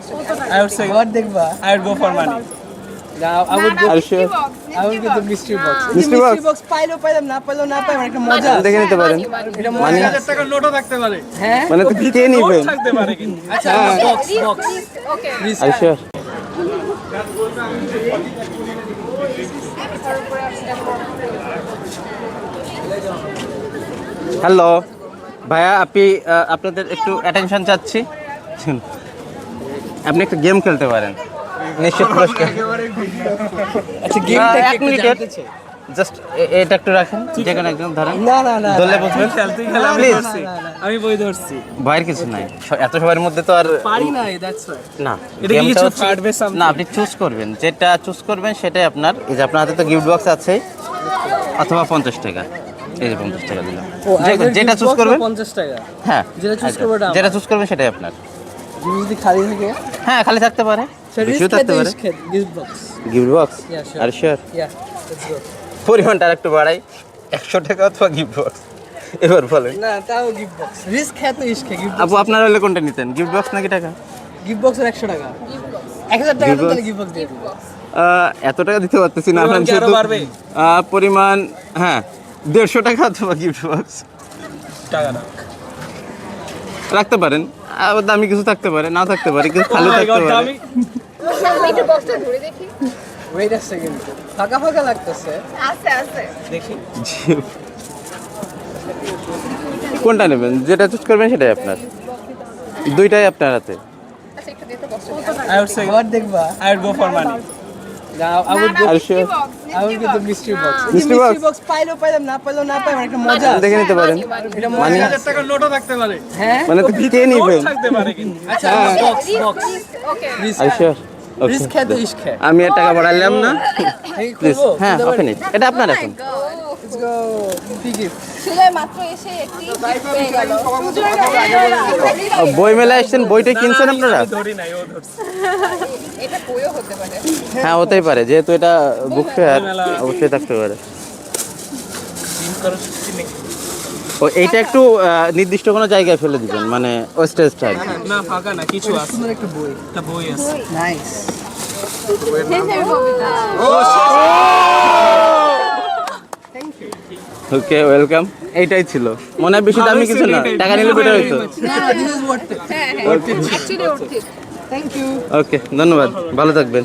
I would say What দেখবা? I would go for money. I would go. Are you sure? I would go to mystery box. Mystery box? box পাইলো পাইলাম না পাইলো না পাই একটা মজা আছে। দেখে নিতে পারেন এটা মানে 1000 টাকার নোটও থাকতে পারে। হ্যাঁ মানে তো কে নিবেন থাকতে পারে কিন্তু। আচ্ছা box box okay Are you sure? Hello ভাইয়া আপনাদের একটু অ্যাটেনশন চাচ্ছি আপনি একটা গেম খেলতে পারেন নিশ্চিত পুরস্কার আচ্ছা গেমটা এক মিনিটের জাস্ট এটা একটু রাখেন যেখানে একদম ধরেন না না না দলে বসবেন তুই খেলা আমি Please. ধরছি। আমি বই ধরছি। ভয়ের কিছু নাই এত সবার মধ্যে তো আর পারি না দ্যাটস ওয়াই না এটা কি গেমটা কিছু হচ্ছে- ছাড়বে something? না আপনি চুজ করবেন যেটা চুজ করবেন সেটাই আপনার এই যে আপনার হাতে তো গিফট বক্স আছে অথবা 50 টাকা এই যে 50 টাকা দিলাম যেটা চুজ করবেন 50 টাকা হ্যাঁ যেটা choose করবো ওটা আমার। যেটা চুজ করবেন সেটাই আপনার জিনিস যদি খালি থাকে হ্যাঁ খালি থাকতে পারে সেটা বেশিও থাকতে পারে gift box gift box Yeah, sure. আর শিওর ইয়া লেটস গো পরিমাণটা আরেকটু বাড়াই 100 টাকা অথবা গিফট বক্স এবার বলেন না তাও গিফট বক্স রিস্ক হ্যাঁ তো ইশক গিফট আপু আপনার হলে কোনটা নিতেন গিফট বক্স নাকি টাকা গিফট বক্সের 100 টাকা 1000 টাকা তো গিফট বক্স দিয়ে দিবো এত টাকা দিতে পারতেছি না পরিমাণ আপনার কি আরো যেহেতু বাড়বে? পরিমাণ হ্যাঁ 150 টাকা অথবা গিফট বক্স টাকা না। রাখতে পারেন আবার দামি কিছু থাকতে পারে না থাকতে পারে কিছু খালি Oh my থাকতে God, পারে আমি একটু বক্সটা ধরে দেখি ওয়েট আ সেকেন্ড ফাঁকা ফাঁকা লাগতেছে আছে আছে দেখি। জি। কোনটা নেবেন যেটা চুজ করবেন সেটাই আপনার দুইটাই আপনার হাতে আচ্ছা একটু দেখতে বক্সটা I would say What দেখবা? I would go for money. I would go Are you sure? I would go to mystery box. Mystery box? box পাইলো পাইলাম না পাইলো না পাই একটা মজা আছে। দেখে নিতে পারেন এটা মানে 1000 টাকার নোটও থাকতে পারে। হ্যাঁ মানে তো কে নিবেন থাকতে পারে কিন্তু। আচ্ছা বক্স বক্স ওকে আর শিওর রিস্ক হ্যাঁ তো ইশক হ্যাঁ আমি আর টাকা বাড়াইলাম না এই প্লিজ খুলবো হ্যাঁ ওকে নিন এটা আপনার এখন লেটস গো কি গিফট সুজয় মাত্র এসে একটি gift পেয়ে গেল বই মেলায় আসছেন বইটা কিনছেন আপনারা আমি ধরি নাই ও ধরছে। এটা বইও হতে পারে হ্যাঁ হতেই পারে যেহেতু এটা বুক ফেয়ার অবশ্যই থাকতে পারে দিন করো সত্যি নেই। ও এইটা একটু নির্দিষ্ট কোনো জায়গায় ফেলে দিবেন মানে ওয়েস্টেজ টাইপ না ফাঁকা না কিছু আছে। সুন্দর একটা বই একটা বই আছে। নাইস শেষের কবিতা ওকে ওয়েলকাম এইটাই ছিল মনে হয় বেশি দামি কিছু না টাকা নিলে বেটার হইতো না দিস ইজ ওয়ার্থ ইট হ্যাঁ হ্যাঁ অ্যাকচুয়ালি ওর ঠিক থ্যাংক ইউ ওকে ধন্যবাদ ভালো থাকবেন